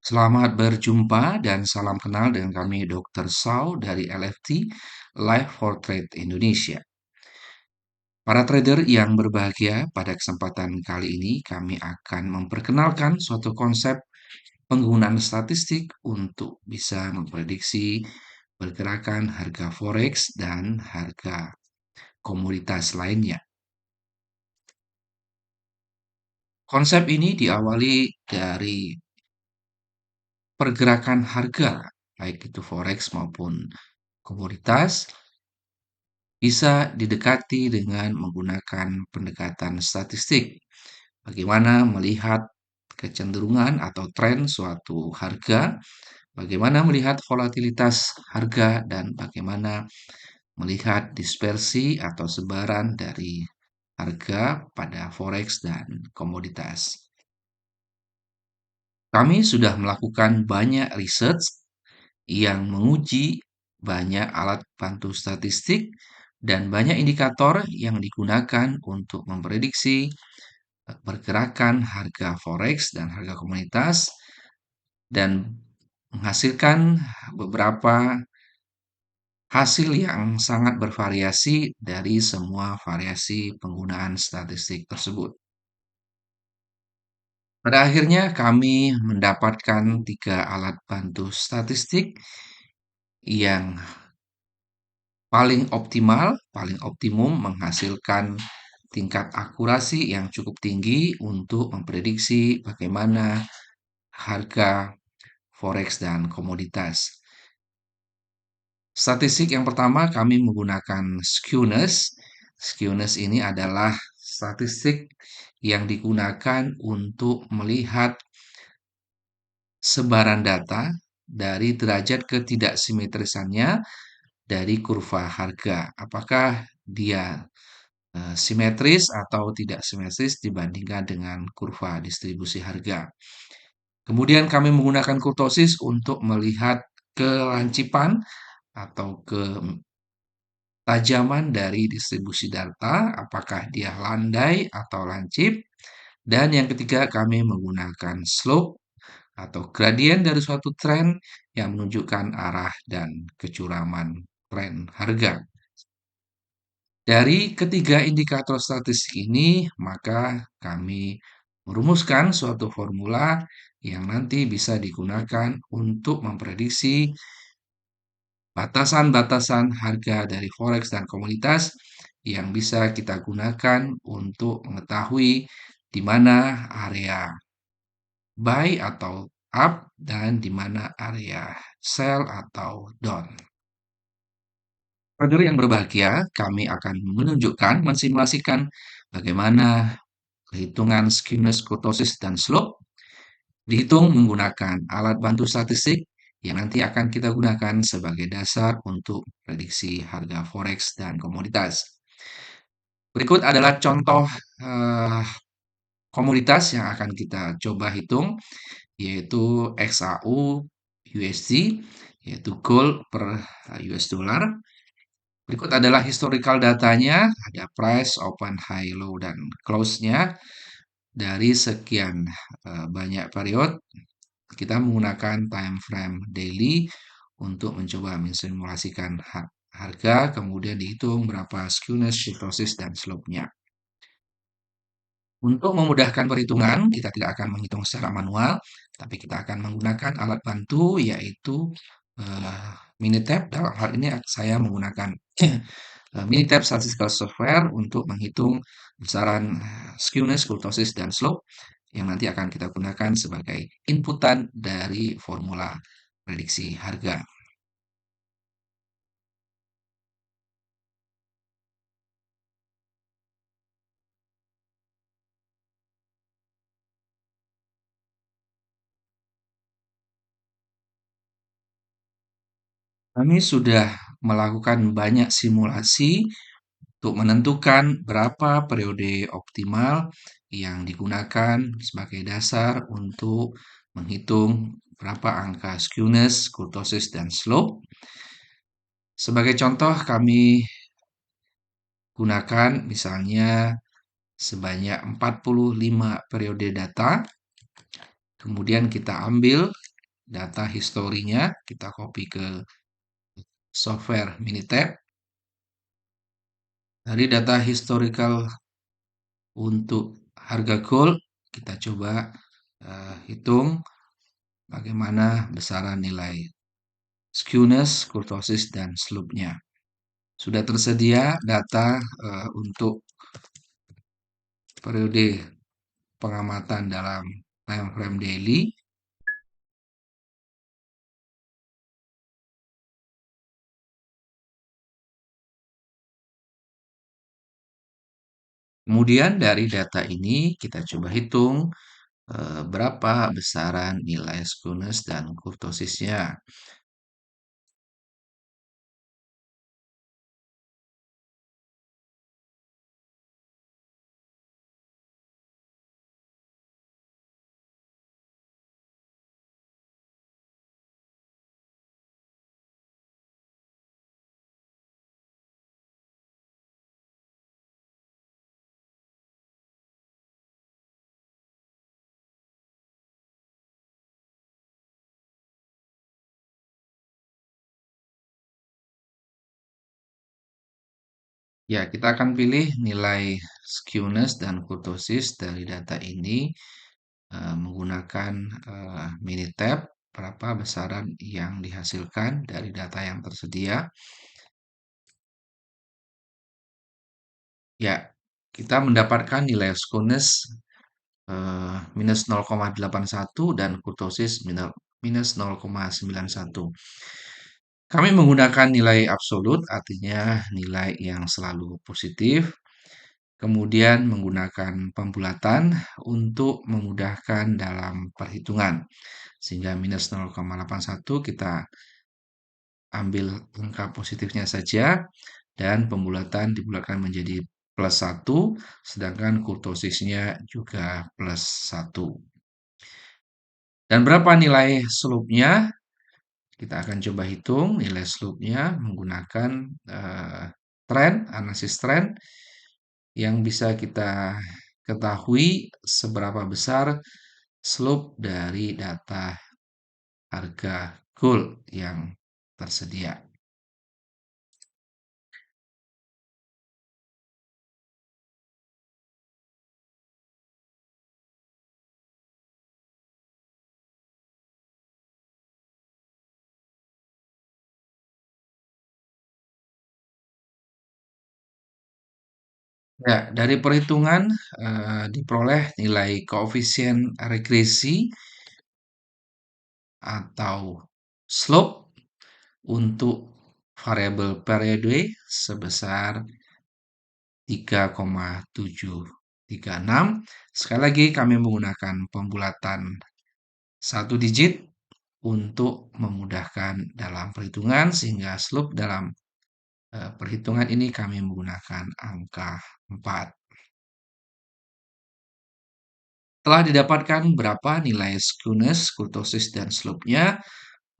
Selamat berjumpa dan salam kenal dengan kami Dr. Sau dari LFT Life for Trade Indonesia. Para trader yang berbahagia, pada kesempatan kali ini kami akan memperkenalkan suatu konsep penggunaan statistik untuk bisa memprediksi pergerakan harga forex dan harga komoditas lainnya. Konsep ini diawali dari pergerakan harga, baik itu forex maupun komoditas, bisa didekati dengan menggunakan pendekatan statistik. Bagaimana melihat kecenderungan atau tren suatu harga, bagaimana melihat volatilitas harga, dan bagaimana melihat dispersi atau sebaran dari harga pada forex dan komoditas. Kami sudah melakukan banyak riset yang menguji banyak alat bantu statistik dan banyak indikator yang digunakan untuk memprediksi pergerakan harga forex dan harga komoditas dan menghasilkan beberapa hasil yang sangat bervariasi dari semua variasi penggunaan statistik tersebut. Pada akhirnya kami mendapatkan 3 alat bantu statistik yang paling optimal, paling optimum menghasilkan tingkat akurasi yang cukup tinggi untuk memprediksi bagaimana harga forex dan komoditas. Statistik yang pertama kami menggunakan skewness. Skewness ini adalah statistik yang digunakan untuk melihat sebaran data dari derajat ketidaksimetrisannya dari kurva harga. Apakah dia simetris atau tidak simetris dibandingkan dengan kurva distribusi harga. Kemudian kami menggunakan kurtosis untuk melihat kelancaran atau ketajaman dari distribusi data, apakah dia landai atau lancip. Dan yang ketiga, kami menggunakan slope atau gradien dari suatu tren yang menunjukkan arah dan kecuraman tren harga. Dari ketiga indikator statistik ini, maka kami merumuskan suatu formula yang nanti bisa digunakan untuk memprediksi batasan-batasan harga dari forex dan komoditas yang bisa kita gunakan untuk mengetahui di mana area buy atau up dan di mana area sell atau down. Trader yang berbahagia, kami akan menunjukkan, mensimulasikan bagaimana perhitungan skewness, kurtosis, dan slope dihitung menggunakan alat bantu statistik yang nanti akan kita gunakan sebagai dasar untuk prediksi harga forex dan komoditas. Berikut adalah contoh eh, komoditas yang akan kita coba hitung, yaitu XAU USD, yaitu gold per US dollar. Berikut adalah historical datanya, ada price, open, high, low, dan close-nya dari sekian banyak periode. Kita menggunakan time frame daily untuk mencoba mensimulasikan harga, kemudian dihitung berapa skewness, kurtosis, dan slope-nya. Untuk memudahkan perhitungan, kita tidak akan menghitung secara manual, tapi kita akan menggunakan alat bantu yaitu Minitab. Dalam hal ini saya menggunakan Minitab Statistical Software untuk menghitung besaran skewness, kurtosis, dan slope yang nanti akan kita gunakan sebagai inputan dari formula prediksi harga. Kami sudah melakukan banyak simulasi untuk menentukan berapa periode optimal yang digunakan sebagai dasar untuk menghitung berapa angka skewness, kurtosis, dan slope. Sebagai contoh, kami gunakan misalnya sebanyak 45 periode data. Kemudian kita ambil data historinya, kita copy ke software Minitab. Dari data historical untuk harga gold, kita coba hitung bagaimana besaran nilai skewness, kurtosis, dan slope-nya. Sudah tersedia data untuk periode pengamatan dalam time frame daily. Kemudian dari data ini kita coba hitung berapa besaran nilai skewness dan kurtosisnya. Ya, kita akan pilih nilai skewness dan kurtosis dari data ini menggunakan Minitab, berapa besaran yang dihasilkan dari data yang tersedia. Ya, kita mendapatkan nilai skewness minus 0,81 dan kurtosis minus 0,91. Kami menggunakan nilai absolut, artinya nilai yang selalu positif. Kemudian menggunakan pembulatan untuk memudahkan dalam perhitungan. Sehingga minus 0,81 kita ambil angka positifnya saja dan pembulatan dibulatkan menjadi plus 1, sedangkan kurtosisnya juga plus 1. Dan berapa nilai slope-nya? Kita akan coba hitung nilai slope-nya menggunakan analisis tren yang bisa kita ketahui seberapa besar slope dari data harga gold yang tersedia. Ya, dari perhitungan diperoleh nilai koefisien regresi atau slope untuk variabel periode sebesar 3,736. Sekali lagi kami menggunakan pembulatan satu digit untuk memudahkan dalam perhitungan sehingga slope dalam perhitungan ini kami menggunakan angka 4. Telah didapatkan berapa nilai skewness, kurtosis, dan slope-nya,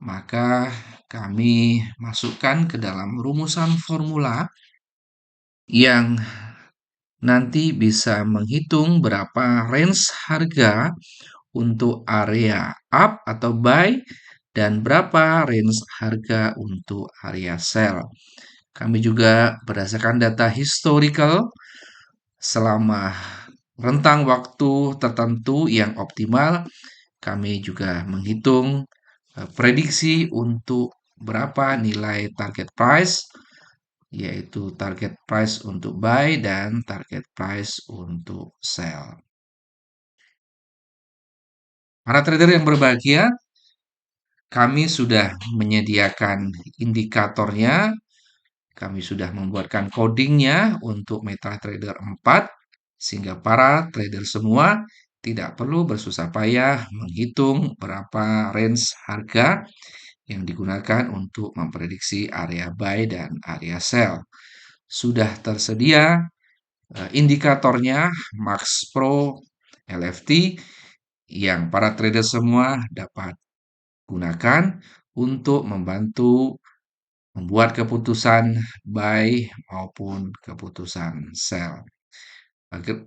maka kami masukkan ke dalam rumusan formula yang nanti bisa menghitung berapa range harga untuk area up atau buy dan berapa range harga untuk area sell. Kami juga berdasarkan data historical selama rentang waktu tertentu yang optimal, kami juga menghitung prediksi untuk berapa nilai target price, yaitu target price untuk buy dan target price untuk sell. Para trader yang berbahagia, kami sudah menyediakan indikatornya, kami sudah membuatkan codingnya untuk MetaTrader 4, sehingga para trader semua tidak perlu bersusah payah menghitung berapa range harga yang digunakan untuk memprediksi area buy dan area sell. Sudah tersedia indikatornya Max Pro LFT yang para trader semua dapat gunakan untuk membantu membuat keputusan buy maupun keputusan sell.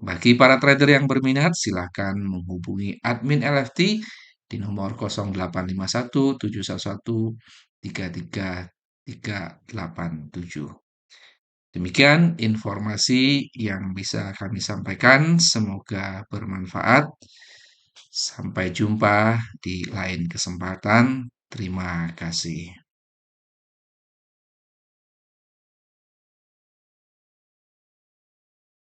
Bagi para trader yang berminat, silakan menghubungi admin LFT di nomor 085171133387. Demikian informasi yang bisa kami sampaikan, semoga bermanfaat. Sampai jumpa di lain kesempatan. Terima kasih.